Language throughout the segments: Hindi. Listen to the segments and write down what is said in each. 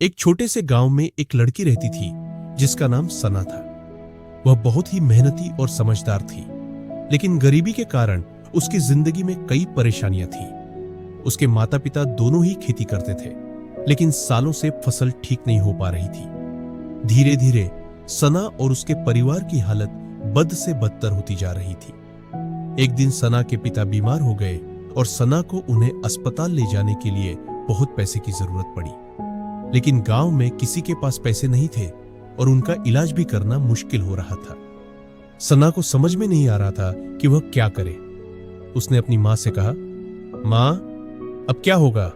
एक छोटे से गांव में एक लड़की रहती थी जिसका नाम सना था। वह बहुत ही मेहनती और समझदार थी, लेकिन गरीबी के कारण उसकी जिंदगी में कई परेशानियां थीं। उसके माता पिता दोनों ही खेती करते थे, लेकिन सालों से फसल ठीक नहीं हो पा रही थी। धीरे धीरे सना और उसके परिवार की हालत बद से बदतर होती जा रही थी। एक दिन सना के पिता बीमार हो गए और सना को उन्हें अस्पताल ले जाने के लिए बहुत पैसे की जरूरत पड़ी। लेकिन गांव में किसी के पास पैसे नहीं थे और उनका इलाज भी करना मुश्किल हो रहा था। सना को समझ में नहीं आ रहा था कि वह क्या करे। उसने अपनी मां से कहा, मां, अब क्या होगा?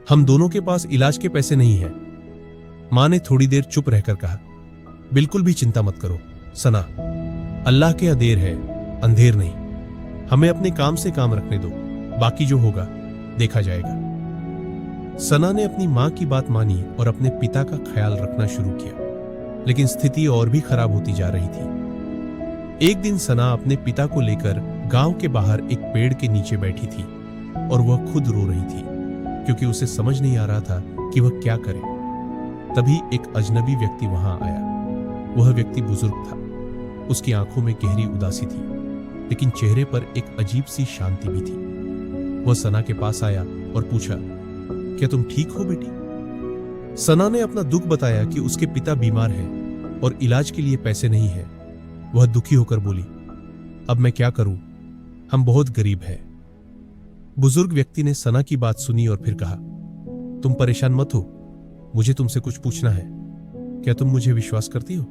हम दोनों के पास इलाज के पैसे नहीं हैं। मां ने थोड़ी देर चुप रहकर कहा, बिल्कुल भी चिंता मत करो सना, अल्लाह के अदेर है, अंधेर नहीं। हमें अपने काम से काम रखने दो, बाकी जो होगा देखा जाएगा। सना ने अपनी मां की बात मानी और अपने पिता का ख्याल रखना शुरू किया, लेकिन स्थिति और भी खराब होती जा रही थी। एक दिन सना अपने पिता को लेकर गांव के बाहर एक पेड़ के नीचे बैठी थी और वह खुद रो रही थी, क्योंकि उसे समझ नहीं आ रहा था कि वह क्या करे। तभी एक अजनबी व्यक्ति वहां आया। वह व्यक्ति बुजुर्ग था। उसकी आंखों में गहरी उदासी थी, लेकिन चेहरे पर एक अजीब सी शांति भी थी। वह सना के पास आया और पूछा, क्या तुम ठीक हो बेटी? सना ने अपना दुख बताया कि उसके पिता बीमार हैं और इलाज के लिए पैसे नहीं है। वह दुखी होकर बोली, अब मैं क्या करूं? हम बहुत गरीब हैं। बुजुर्ग व्यक्ति ने सना की बात सुनी और फिर कहा, तुम परेशान मत हो, मुझे तुमसे कुछ पूछना है। क्या तुम मुझे विश्वास करती हो?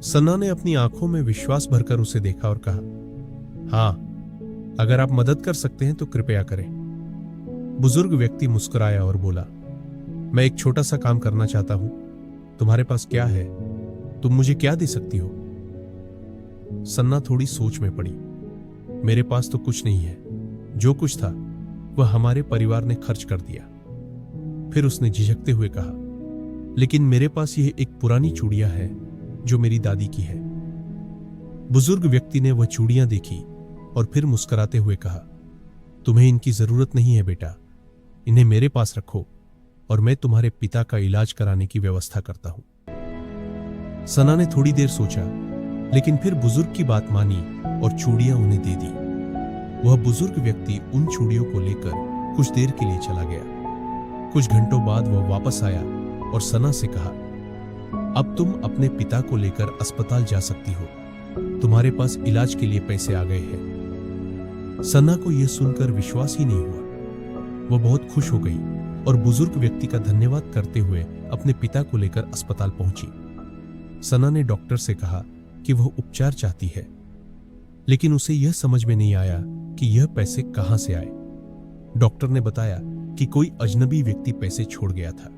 सना ने अपनी आंखों में विश्वास भरकर उसे देखा और कहा, हां, अगर आप मदद कर सकते हैं तो कृपया करें। बुजुर्ग व्यक्ति मुस्कुराया और बोला, मैं एक छोटा सा काम करना चाहता हूं। तुम्हारे पास क्या है? तुम मुझे क्या दे सकती हो? सन्ना थोड़ी सोच में पड़ी। मेरे पास तो कुछ नहीं है। जो कुछ था वह हमारे परिवार ने खर्च कर दिया। फिर उसने झिझकते हुए कहा, लेकिन मेरे पास यह एक पुरानी चूड़ियां है जो मेरी दादी की है। बुजुर्ग व्यक्ति ने वह चूड़ियां देखी और फिर मुस्कुराते हुए कहा, तुम्हें इनकी जरूरत नहीं है बेटा, इन्हें मेरे पास रखो और मैं तुम्हारे पिता का इलाज कराने की व्यवस्था करता हूं। सना ने थोड़ी देर सोचा, लेकिन फिर बुजुर्ग की बात मानी और चूड़ियां उन्हें दे दी। वह बुजुर्ग व्यक्ति उन चूड़ियों को लेकर कुछ देर के लिए चला गया। कुछ घंटों बाद वह वापस आया और सना से कहा, अब तुम अपने पिता को लेकर अस्पताल जा सकती हो। तुम्हारे पास इलाज के लिए पैसे आ गए हैं। सना को यह सुनकर विश्वास ही नहीं हुआ। वह बहुत खुश हो गई और बुजुर्ग व्यक्ति का धन्यवाद करते हुए अपने पिता को लेकर अस्पताल पहुंची। सना ने डॉक्टर से कहा कि वह उपचार चाहती है, लेकिन उसे यह समझ में नहीं आया कि यह पैसे कहां से आए। डॉक्टर ने बताया कि कोई अजनबी व्यक्ति पैसे छोड़ गया था।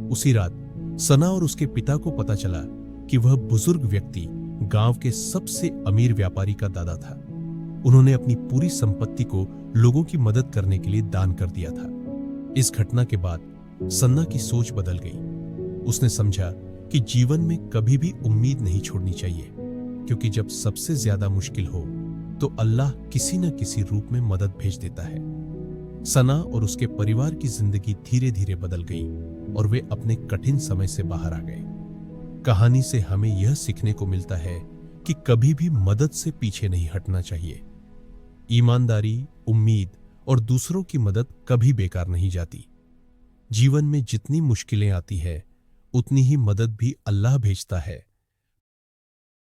उसी रात सना और उसके पिता को पता चला कि वह बुजुर्ग व्यक्ति गांव के सबसे अमीर व्यापारी का दादा था। उन्होंने अपनी पूरी संपत्ति को लोगों की मदद करने के लिए दान कर दिया था। इस घटना के बाद सन्ना की सोच बदल गई। उसने समझा कि जीवन में कभी भी उम्मीद नहीं छोड़नी चाहिए, क्योंकि जब सबसे ज्यादा मुश्किल हो तो अल्लाह किसी न किसी रूप में मदद भेज देता है। सना और उसके परिवार की जिंदगी धीरे धीरे बदल गई और वे अपने कठिन समय से बाहर आ गए। कहानी से हमें यह सीखने को मिलता है कि कभी भी मदद से पीछे नहीं हटना चाहिए। ईमानदारी, उम्मीद और दूसरों की मदद कभी बेकार नहीं जाती। जीवन में जितनी मुश्किलें आती है, उतनी ही मदद भी अल्लाह भेजता है।